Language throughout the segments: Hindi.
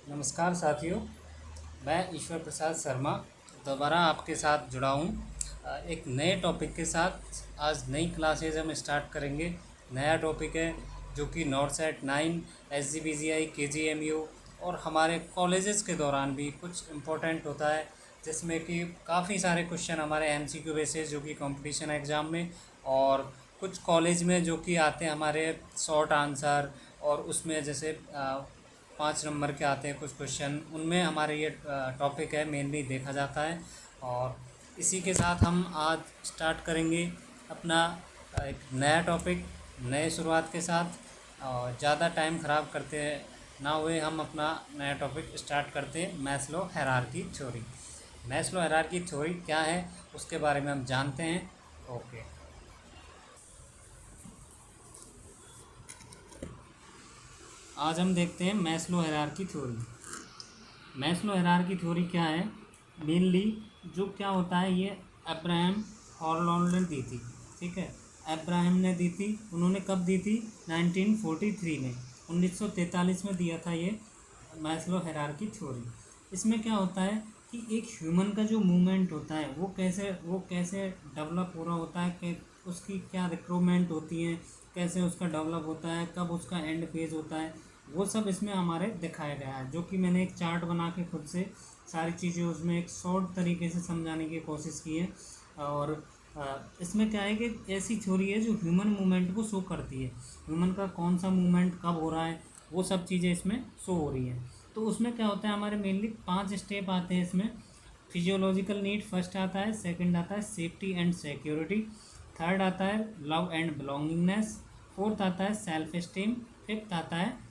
नमस्कार साथियों, मैं ईश्वर प्रसाद शर्मा दोबारा आपके साथ जुड़ा हूँ एक नए टॉपिक के साथ। आज नई क्लासेज हम स्टार्ट करेंगे। नया टॉपिक है जो कि नॉर्थ सेट 9, SGBGI, KGMU और हमारे कॉलेजेस के दौरान भी कुछ इम्पोर्टेंट होता है, जिसमें कि काफ़ी सारे क्वेश्चन हमारे MCQ बेसिस जो कि कंपटीशन एग्ज़ाम में, और कुछ कॉलेज में जो कि आते हैं हमारे शॉर्ट आंसर, और उसमें जैसे 5 नंबर के आते हैं कुछ क्वेश्चन, उनमें हमारे ये टॉपिक है मेनली देखा जाता है। और इसी के साथ हम आज स्टार्ट करेंगे अपना एक नया टॉपिक, नए शुरुआत के साथ। और ज़्यादा टाइम ख़राब करते ना हुए हम अपना नया टॉपिक स्टार्ट करते हैं। Maslow hierarchy theory. Maslow hierarchy theory क्या है उसके बारे में हम जानते हैं। ओके, आज हम देखते हैं Maslow hierarchy theory. Maslow hierarchy theory क्या है? मेनली जो क्या होता है, ये अब्राहम हॉर्लोन ने दी थी। ठीक है, अब्राहम ने दी थी। उन्होंने कब दी थी? 1943 में, 1943 में दिया था ये मैस्लो हायरार्की थ्योरी। इसमें क्या होता है कि एक ह्यूमन का जो मूवमेंट होता है वो कैसे डेवलप हो रहा होता है, कि उसकी क्या रिक्रूटमेंट होती है, कैसे उसका डेवलप होता है, कब उसका एंड फेज होता है, वो सब इसमें हमारे दिखाया गया है। जो कि मैंने एक चार्ट बना के खुद से सारी चीज़ें उसमें एक शॉर्ट तरीके से समझाने की कोशिश की है। और इसमें क्या है कि ऐसी थ्योरी है जो ह्यूमन मूवमेंट को शो करती है। ह्यूमन का कौन सा मूवमेंट कब हो रहा है, वो सब चीज़ें इसमें शो हो रही हैं। तो उसमें क्या होता है, हमारे मेनली 5 स्टेप आते हैं इसमें। फिजियोलॉजिकल नीड फर्स्ट आता है, सेकंड आता है सेफ्टी एंड सिक्योरिटी, थर्ड आता है लव एंड बिलोंगिंगनेस, फोर्थ आता है सेल्फ एस्टीम, फिफ्थ आता है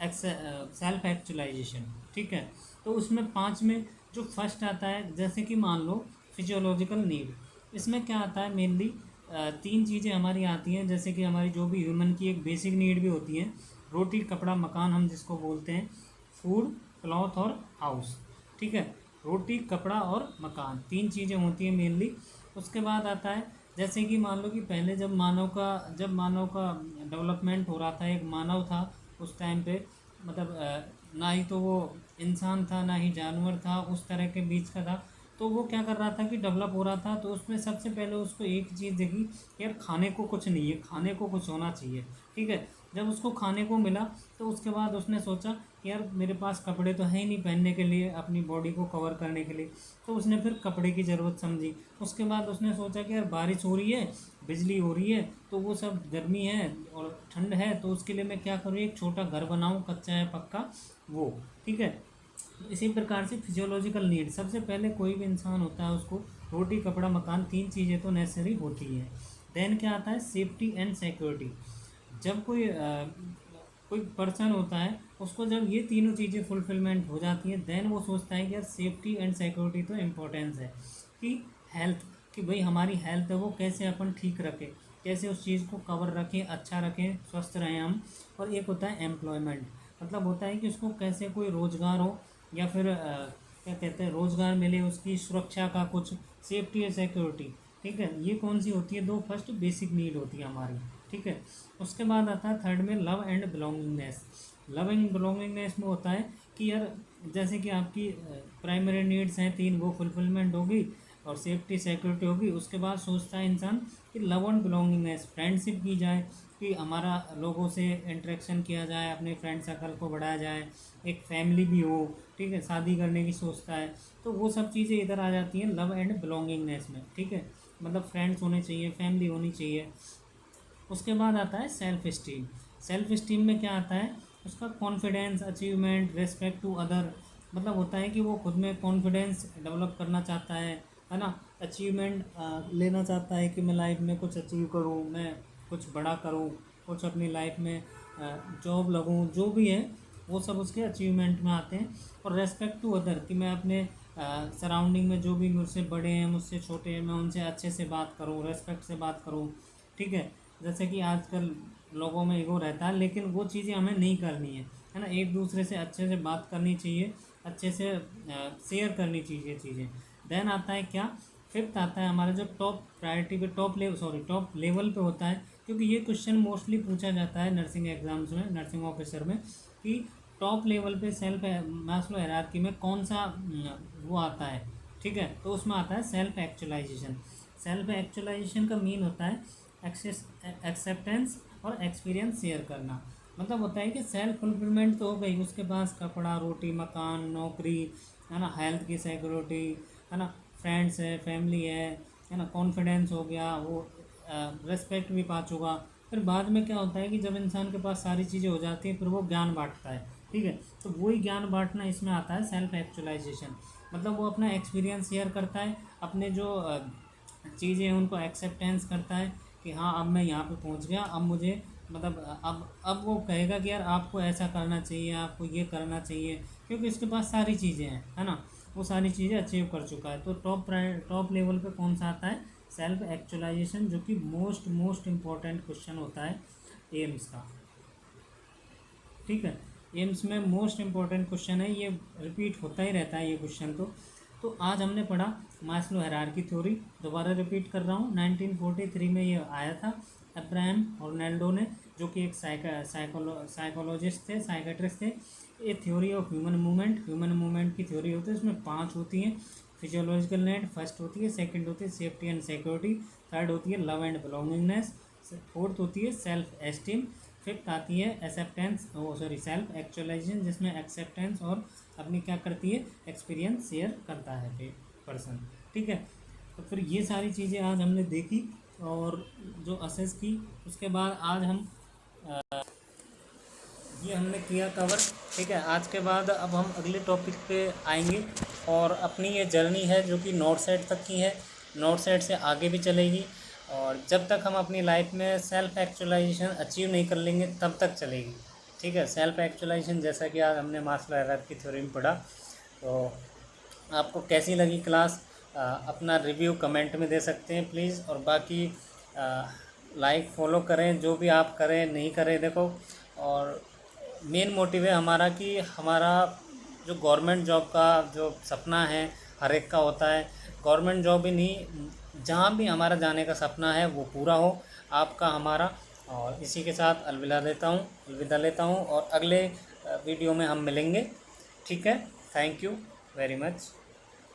सेल्फ एक्चुअलाइजेशन। ठीक है, तो उसमें 5 में जो फर्स्ट आता है, जैसे कि मान लो फिजियोलॉजिकल नीड, इसमें क्या आता है मेनली 3 चीज़ें हमारी आती हैं। जैसे कि हमारी जो भी ह्यूमन की एक बेसिक नीड भी होती है, रोटी कपड़ा मकान हम जिसको बोलते हैं, फूड क्लॉथ और हाउस। ठीक है, रोटी कपड़ा और मकान 3 चीज़ें होती हैं मेनली। उसके बाद आता है, जैसे कि मान लो कि पहले जब मानव का डेवलपमेंट हो रहा था, एक मानव था उस टाइम पे, मतलब ना ही तो वो इंसान था ना ही जानवर था, उस तरह के बीच का था। तो वो क्या कर रहा था कि डेवलप हो रहा था, तो उसमें सबसे पहले उसको एक चीज़ देखी कि यार खाने को कुछ नहीं है, खाने को कुछ होना चाहिए। ठीक है, जब उसको खाने को मिला तो उसके बाद उसने सोचा कि यार मेरे पास कपड़े तो है ही नहीं पहनने के लिए, अपनी बॉडी को कवर करने के लिए, तो उसने फिर कपड़े की ज़रूरत समझी। उसके बाद उसने सोचा कि यार बारिश हो रही है, बिजली हो रही है, तो वो सब गर्मी है और ठंड है, तो उसके लिए मैं क्या करूँ, एक छोटा घर बनाऊँ, कच्चा है पक्का वो। ठीक है, इसी प्रकार से फिजियोलॉजिकल नीड, सबसे पहले कोई भी इंसान होता है उसको रोटी कपड़ा मकान 3 चीज़ें तो नेसेसरी होती है। देन क्या आता है, सेफ्टी एंड सिक्योरिटी। जब कोई पर्सन होता है, उसको जब ये तीनों चीज़ें फुलफिलमेंट हो जाती हैं, देन वो सोचता है कि यार सेफ्टी एंड सिक्योरिटी तो इम्पोर्टेंस है, कि हेल्थ, कि भाई हमारी हेल्थ है वो कैसे अपन ठीक रखें, कैसे उस चीज़ को कवर रखें, अच्छा रखें, स्वस्थ रहें हम। और एक होता है एम्प्लॉयमेंट, मतलब होता है कि उसको कैसे कोई रोज़गार हो, या फिर क्या कहते हैं, रोज़गार मिले, उसकी सुरक्षा का कुछ, सेफ्टी और सिक्योरिटी। ठीक है, ये कौन सी होती है, दो फर्स्ट बेसिक नीड होती है हमारी। ठीक है, उसके बाद आता है थर्ड में love and belongingness. Love and belongingness में होता है कि यार जैसे कि आपकी प्राइमरी नीड्स हैं 3, वो फुलफिलमेंट होगी और सेफ्टी सिक्योरिटी होगी। उसके बाद सोचता है इंसान कि लव एंड बिलोंगिंगनेस, फ्रेंडशिप की जाए, कि हमारा लोगों से इंटरेक्शन किया जाए, अपने फ्रेंड सर्कल को बढ़ाया जाए, एक फैमिली भी हो। ठीक है, शादी करने की सोचता है, तो वो सब चीज़ें इधर आ जाती हैं लव एंड बिलोंगिंगनेस में। ठीक है, मतलब फ्रेंड्स होने चाहिए, फैमिली होनी चाहिए। उसके बाद आता है सेल्फ स्टीम। सेल्फ स्टीम में क्या आता है, उसका confidence, achievement, respect to other, मतलब होता है कि वो खुद में कॉन्फिडेंस डेवलप करना चाहता है ना, अचीवमेंट लेना चाहता है कि मैं लाइफ में कुछ अचीव करूँ, मैं कुछ बड़ा करूँ, कुछ अपनी लाइफ में जॉब लगूँ, जो भी है वो सब उसके अचीवमेंट में आते हैं। और रेस्पेक्ट टू अदर, कि मैं अपने सराउंडिंग में जो भी मुझसे बड़े हैं, मुझसे छोटे हैं, मैं उनसे अच्छे से बात करूँ, रेस्पेक्ट से बात करूँ। ठीक है, जैसे कि आजकल लोगों में ईगो रहता है, लेकिन वो चीज़ें हमें नहीं करनी है ना, एक दूसरे से अच्छे से बात करनी चाहिए, अच्छे से शेयर करनी चाहिए चीज़ें। देन आता है क्या, फिफ्थ आता है हमारा जो टॉप प्रायोरिटी पे, टॉप लेवल पे होता है, क्योंकि ये क्वेश्चन मोस्टली पूछा जाता है नर्सिंग एग्जाम्स में, नर्सिंग ऑफिसर में, कि टॉप लेवल पे सेल्फ मास्लो हायरार्की में कौन सा वो आता है, ठीक है, तो उसमें आता है सेल्फ एक्चुअलाइजेशन। सेल्फ एक्चुअलाइजेशन का मीन होता है एक्सेप्टेंस और एक्सपीरियंस शेयर करना। मतलब होता है कि सेल्फ फुलफिलमेंट तो हो गई, उसके पास कपड़ा, रोटी, मकान, नौकरी, है ना, हेल्थ की सिक्योरिटी, है ना, फ्रेंड्स है, फैमिली है ना, कॉन्फिडेंस हो गया, वो रिस्पेक्ट भी पा चुका। फिर बाद में क्या होता है कि जब इंसान के पास सारी चीज़ें हो जाती हैं फिर वो ज्ञान बांटता है, ठीक है, तो वही ज्ञान बांटना इसमें आता है सेल्फ एक्चुअलाइजेशन। मतलब वो अपना एक्सपीरियंस शेयर करता है, अपने जो चीज़ें हैं उनको एक्सेप्टेंस करता है कि हाँ अब मैं यहाँ पे पहुँच गया, अब मुझे मतलब अब वो कहेगा कि यार आपको ऐसा करना चाहिए, आपको ये करना चाहिए, क्योंकि उसके पास सारी चीज़ें हैं, है ना, वो सारी चीज़ें अचीव कर चुका है। तो टॉप लेवल पे कौन सा आता है, सेल्फ एक्चुअलाइजेशन, जो कि मोस्ट इम्पॉर्टेंट क्वेश्चन होता है एम्स का, ठीक है। एम्स में मोस्ट इम्पॉर्टेंट क्वेश्चन है, ये रिपीट होता ही रहता है ये क्वेश्चन। तो आज हमने पढ़ा मास्लो हायरार्की थ्योरी, दोबारा रिपीट कर रहा हूँ, 1943 में ये आया था अब्राहम हॉर्नेल्डो ने, जो कि एक साइकोलॉजिस्ट थे, साइकेट्रिस्ट थे। ये थ्योरी ऑफ ह्यूमन मूवमेंट की थ्योरी होती है, इसमें 5 होती हैं। फिजियोलॉजिकल नीड फर्स्ट होती है, सेकंड होती है सेफ्टी एंड सिक्योरिटी, थर्ड होती है लव एंड बिलोंगिंगनेस, फोर्थ होती है सेल्फ एस्टीम, फिफ्थ आती है सेल्फ एक्चुअलाइजेशन, जिसमें एक्सेप्टेंस और अपनी क्या करती है, एक्सपीरियंस शेयर करता है पर्सन, ठीक है। तो फिर ये सारी चीज़ें आज हमने देखी और जो असेस की, उसके बाद आज हम ये हमने किया कवर, ठीक है। आज के बाद अब हम अगले टॉपिक पे आएंगे और अपनी ये जर्नी है जो कि नॉर्थ साइड तक की है, नॉर्थ साइड से आगे भी चलेगी, और जब तक हम अपनी लाइफ में सेल्फ एक्चुअलाइजेशन अचीव नहीं कर लेंगे तब तक चलेगी, ठीक है। सेल्फ एक्चुअलाइजेशन जैसा कि आज हमने मास्लो हायरार्की थ्योरी में पढ़ा। तो आपको कैसी लगी क्लास, अपना रिव्यू कमेंट में दे सकते हैं प्लीज़, और बाकी लाइक फॉलो करें, जो भी आप करें नहीं करें देखो। और मेन मोटिव है हमारा कि हमारा जो गवर्नमेंट जॉब का जो सपना है हर एक का होता है, गवर्नमेंट जॉब ही नहीं, जहाँ भी हमारा जाने का सपना है वो पूरा हो, आपका हमारा। और इसी के साथ अलविदा लेता हूँ और अगले वीडियो में हम मिलेंगे, ठीक है। Thank you very much.